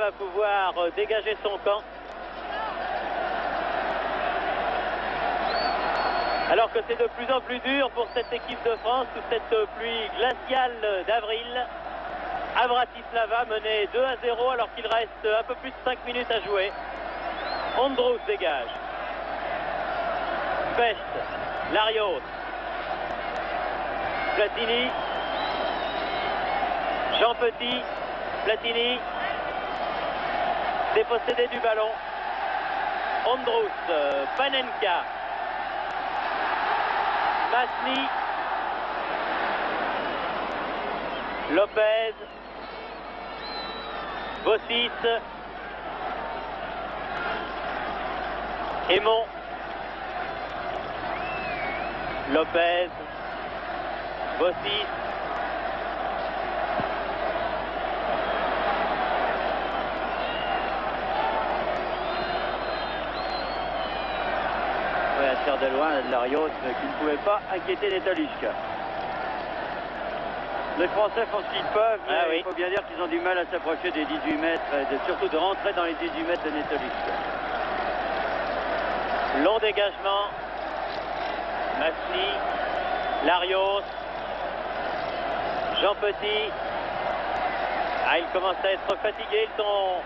va pouvoir dégager son camp. Alors que c'est de plus en plus dur pour cette équipe de France sous cette pluie glaciale d'avril. À Bratislava, mené 2-0 alors qu'il reste un peu plus de 5 minutes à jouer. Ondrouz dégage. Pest, Larios, Platini, Jean Petit, Platini, dépossédé du ballon. Ondrouz, Panenka, Masny, Lopez, Bossis, Aymon, Lopez, Bossis, à tir de loin de Larios qui ne pouvait pas inquiéter Netolichka. Les Français font ce qu'ils peuvent, mais il faut bien dire qu'ils ont du mal à s'approcher des 18 mètres et surtout de rentrer dans les 18 mètres de Netolichka. Long dégagement. Masny, Larios, Jean Petit. Ah, ils commencent à être fatigués. Ils sont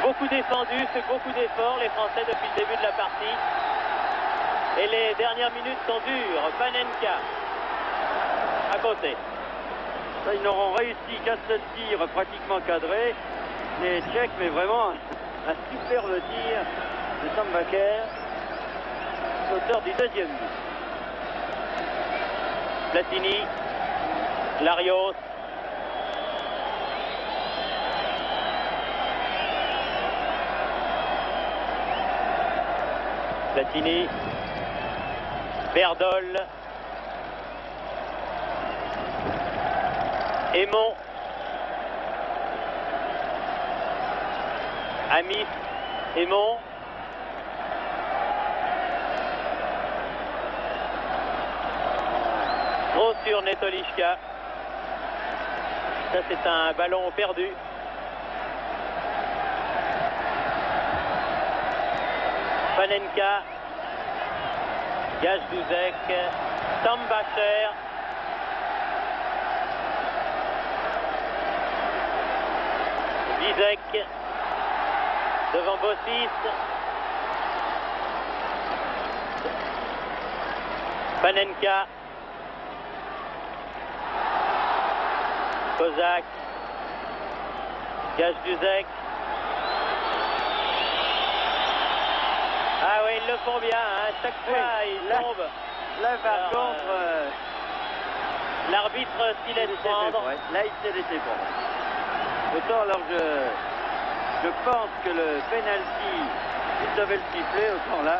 beaucoup défendus, fait beaucoup d'efforts les Français depuis le début de la partie. Et les dernières minutes sont dures. Panenka à côté. Ils n'auront réussi qu'un seul tir pratiquement cadré. Les Tchèques, mais vraiment un superbe tir de Sambaker, l'auteur du deuxième but. Platini, Larios, Platini, Verdol, Aymon, Amis, Aymon, trop sur Netolichka. Ça c'est un ballon perdu. Panenka, Gajduzek, Tambacher, Vizek, devant Bossis, Panenka, Kozak, Gajduzek. Ah oui, ils le font bien, hein. Chaque fois ils tombent. Là par contre, l'arbitre s'y laisse prendre. Là il s'est laissé prendre. Autant alors je pense que le penalty, il devait le siffler, autant là,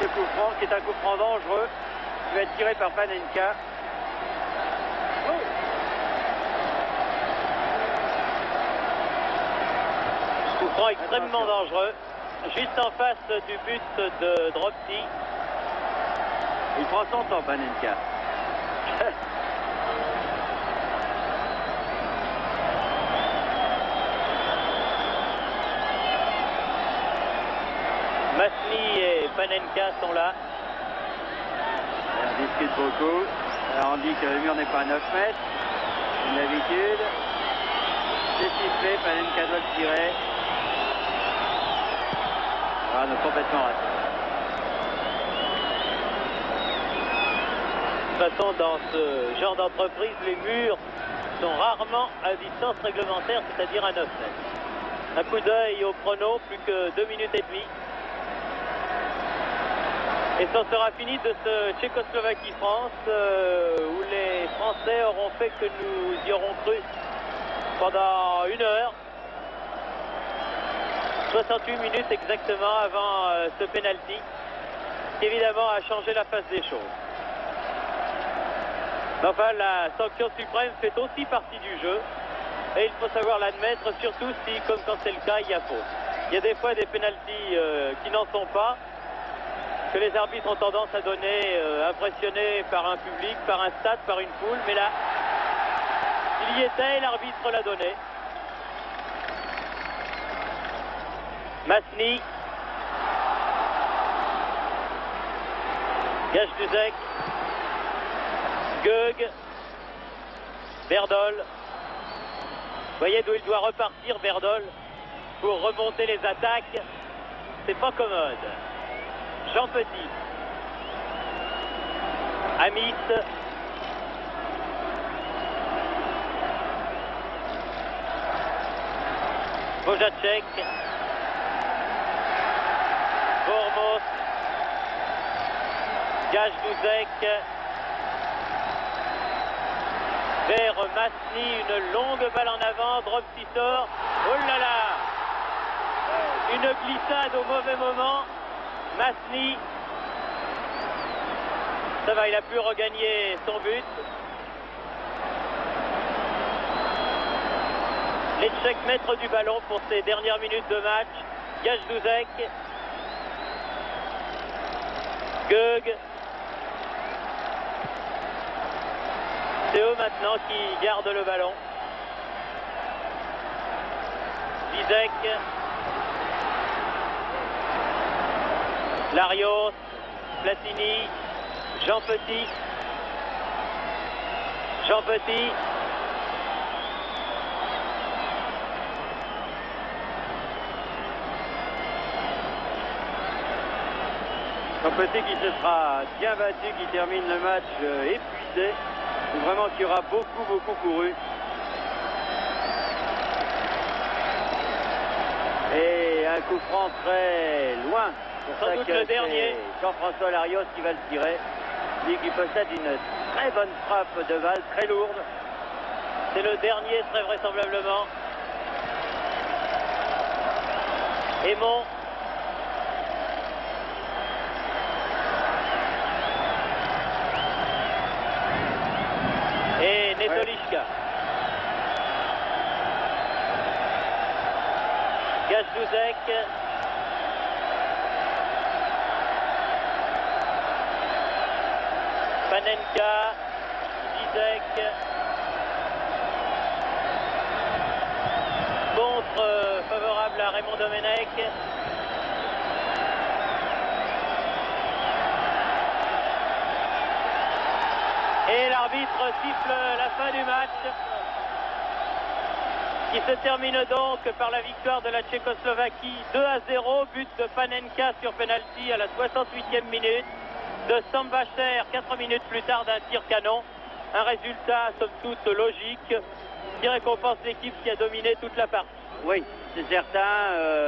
ce coup franc qui est un coup franc dangereux, qui va être tiré par Panenka. Coup franc extrêmement dangereux, juste en face du but de Dropsy. Il prend son temps, Panenka. Masny et Panenka sont là. On discute beaucoup. Alors on dit que le mur n'est pas à 9 mètres, comme d'habitude. C'est sifflé, Panenka doit le tirer. Ah, on a complètement raté. De toute façon, dans ce genre d'entreprise, les murs sont rarement à distance réglementaire, c'est-à-dire à 9 mètres. Un coup d'œil au chrono, plus que 2 minutes et demie. Et ça sera fini de ce Tchécoslovaquie-France où les Français auront fait que nous y aurons cru pendant 1 heure. 68 minutes exactement avant ce penalty qui évidemment a changé la face des choses. Enfin, la sanction suprême fait aussi partie du jeu et il faut savoir l'admettre, surtout si, comme quand c'est le cas, il y a faute. Il y a des fois des pénaltys qui n'en sont pas, que les arbitres ont tendance à donner, impressionnés par un public, par un stade, par une foule, mais là, il y était et l'arbitre l'a donné. Masny. Gajdusek. Gög. Berdol. Vous voyez d'où il doit repartir, Berdol, pour remonter les attaques. C'est pas commode. Jean Petit. Amit. Wojacek. Formos. Gajdusek. Vers Masny, une longue balle en avant, drop qui sort. Oh là là! Une glissade au mauvais moment. Masny. Ça va, il a pu regagner son but. Les Tchèques maîtres du ballon pour ces dernières minutes de match. Gajdusek. Gög. C'est eux maintenant qui gardent le ballon. Zizek. Larios. Platini. Jean Petit. Jean Petit. Jean Petit qui se sera bien battu, qui termine le match épuisé. Vraiment qui aura beaucoup couru. Et un coup franc très loin. Sans doute le dernier. Jean-François Larios qui va le tirer. Lui qui possède une très bonne frappe de balle, très lourde. C'est le dernier très vraisemblablement. Aymon. Et Netolichka. Gajdusek. Panenka. Zizek. Contre favorable à Raymond Domenech. Et l'arbitre siffle la fin du match, qui se termine donc par la victoire de la Tchécoslovaquie 2-0, but de Panenka sur penalty à la 68e minute, de Sambacher 4 minutes plus tard d'un tir canon. Un résultat somme toute logique qui récompense l'équipe qui a dominé toute la partie. Oui, c'est certain.